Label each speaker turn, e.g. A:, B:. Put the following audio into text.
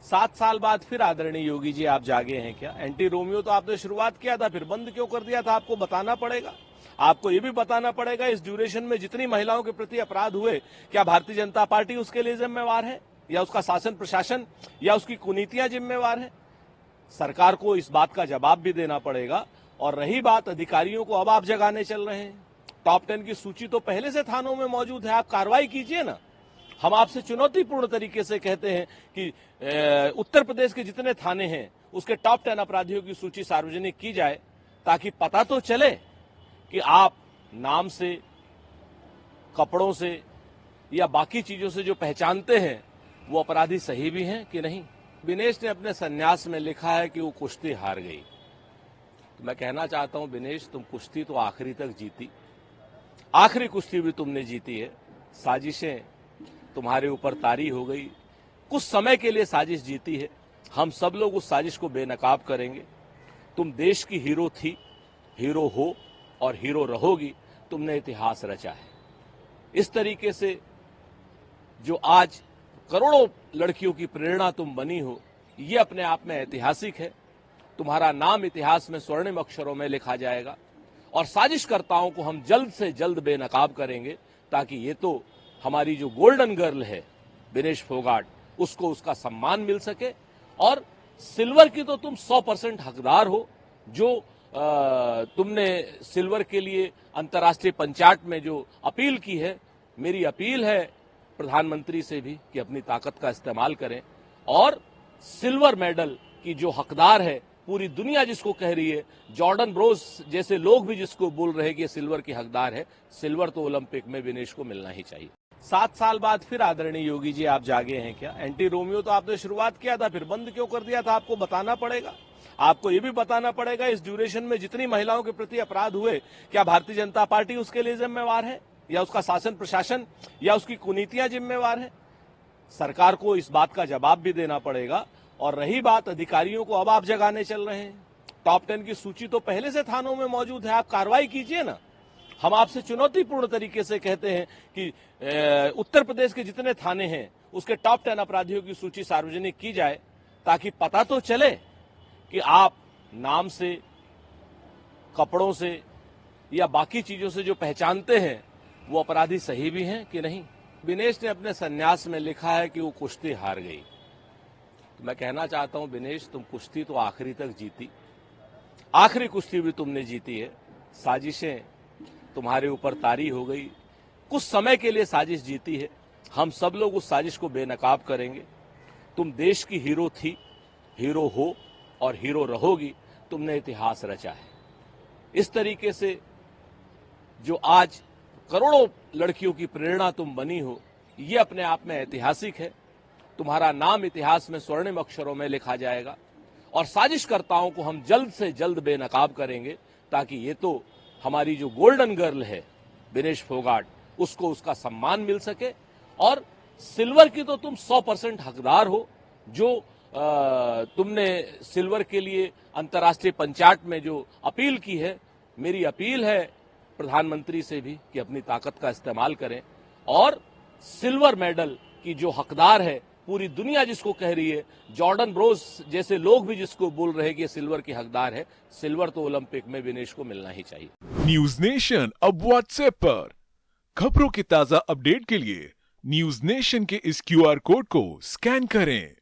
A: 7 साल बाद फिर आदरणीय योगी जी आप जागे हैं क्या? एंटी रोमियो तो आपने शुरुआत किया था, फिर बंद क्यों कर दिया था? आपको बताना पड़ेगा। आपको ये भी बताना पड़ेगा इस ड्यूरेशन में जितनी महिलाओं के प्रति अपराध हुए, क्या भारतीय जनता पार्टी उसके लिए जिम्मेवार है, या उसका शासन प्रशासन, या उसकी कुनीतियां जिम्मेवार है? सरकार को इस बात का जवाब भी देना पड़ेगा। और रही बात अधिकारियों को, अब आप जगाने चल रहे हैं। टॉप 10 की सूची तो पहले से थानों में मौजूद है, आप कार्रवाई कीजिए ना। हम आपसे चुनौतीपूर्ण तरीके से कहते हैं कि उत्तर प्रदेश के जितने थाने हैं उसके टॉप 10 अपराधियों की सूची सार्वजनिक की जाए, ताकि पता तो चले कि आप नाम से, कपड़ों से या बाकी चीजों से जो पहचानते हैं वो अपराधी सही भी हैं कि नहीं। विनेश ने अपने संन्यास में लिखा है कि वो कुश्ती हार गई। तो मैं कहना चाहता हूं, विनेश, तुम कुश्ती तो आखिरी तक जीती, आखिरी कुश्ती भी तुमने जीती है। साजिशें तुम्हारे ऊपर तारी हो गई, कुछ समय के लिए साजिश जीती है। हम सब लोग उस साजिश को बेनकाब करेंगे। तुम देश की हीरो थी, हीरो हो और हीरो रहोगी। तुमने इतिहास रचा है। इस तरीके से जो आज करोड़ों लड़कियों की प्रेरणा तुम बनी हो, ये अपने आप में ऐतिहासिक है। तुम्हारा नाम इतिहास में स्वर्णिम अक्षरों में लिखा जाएगा और साजिशकर्ताओं को हम जल्द से जल्द बेनकाब करेंगे, ताकि ये तो हमारी जो गोल्डन गर्ल है विनेश फोगाट, उसको उसका सम्मान मिल सके। और सिल्वर की तो तुम 100% हकदार हो। जो तुमने सिल्वर के लिए अंतर्राष्ट्रीय पंचायत में जो अपील की है, मेरी अपील है प्रधानमंत्री से भी कि अपनी ताकत का इस्तेमाल करें और सिल्वर मेडल की जो हकदार है, पूरी दुनिया जिसको कह रही है, जॉर्डन ब्रोस जैसे लोग भी जिसको बोल रहे हैं कि सिल्वर की हकदार है, सिल्वर तो ओलंपिक में विनेश को मिलना ही चाहिए। 7 साल बाद फिर आदरणीय योगी जी आप जागे हैं क्या? एंटी रोमियो तो आपने शुरुआत किया था, फिर बंद क्यों कर दिया था? आपको बताना पड़ेगा। आपको ये भी बताना पड़ेगा इस ड्यूरेशन में जितनी महिलाओं के प्रति अपराध हुए, क्या भारतीय जनता पार्टी उसके लिए जिम्मेवार है, या उसका शासन प्रशासन, या उसकी कुनीतियां जिम्मेवार है? सरकार को इस बात का जवाब भी देना पड़ेगा। और रही बात अधिकारियों को, अब आप जगाने चल रहे हैं। टॉप 10 की सूची तो पहले से थानों में मौजूद है, आप कार्रवाई कीजिए ना। हम आपसे चुनौतीपूर्ण तरीके से कहते हैं कि उत्तर प्रदेश के जितने थाने हैं उसके टॉप 10 अपराधियों की सूची सार्वजनिक की जाए, ताकि पता तो चले कि आप नाम से, कपड़ों से या बाकी चीजों से जो पहचानते हैं वो अपराधी सही भी हैं कि नहीं। विनेश ने अपने संन्यास में लिखा है कि वो कुश्ती हार गई। तो मैं कहना चाहता हूं, विनेश, तुम कुश्ती तो आखिरी तक जीती, आखिरी कुश्ती भी तुमने जीती है। साजिशें तुम्हारे ऊपर तारी हो गई, कुछ समय के लिए साजिश जीती है। हम सब लोग उस साजिश को बेनकाब करेंगे। तुम देश की हीरो थी, हीरो हो और हीरो रहोगी। तुमने इतिहास रचा है। इस तरीके से जो आज करोड़ों लड़कियों की प्रेरणा तुम बनी हो, ये अपने आप में ऐतिहासिक है। तुम्हारा नाम इतिहास में स्वर्णिम अक्षरों में लिखा जाएगा और साजिशकर्ताओं को हम जल्द से जल्द बेनकाब करेंगे, ताकि ये तो हमारी जो गोल्डन गर्ल है विनेश फोगाट, उसको उसका सम्मान मिल सके। और सिल्वर की तो तुम 100% हकदार हो। जो तुमने सिल्वर के लिए अंतर्राष्ट्रीय पंचायत में जो अपील की है, मेरी अपील है प्रधानमंत्री से भी कि अपनी ताकत का इस्तेमाल करें और सिल्वर मेडल की जो हकदार है, पूरी दुनिया जिसको कह रही है, जॉर्डन ब्रोस जैसे लोग भी जिसको बोल रहे हैं कि सिल्वर की हकदार है, सिल्वर तो ओलंपिक में विनेश को मिलना ही चाहिए।
B: न्यूज नेशन अब व्हाट्सएप पर खबरों के ताजा अपडेट के लिए न्यूज नेशन के इस QR कोड को स्कैन करें।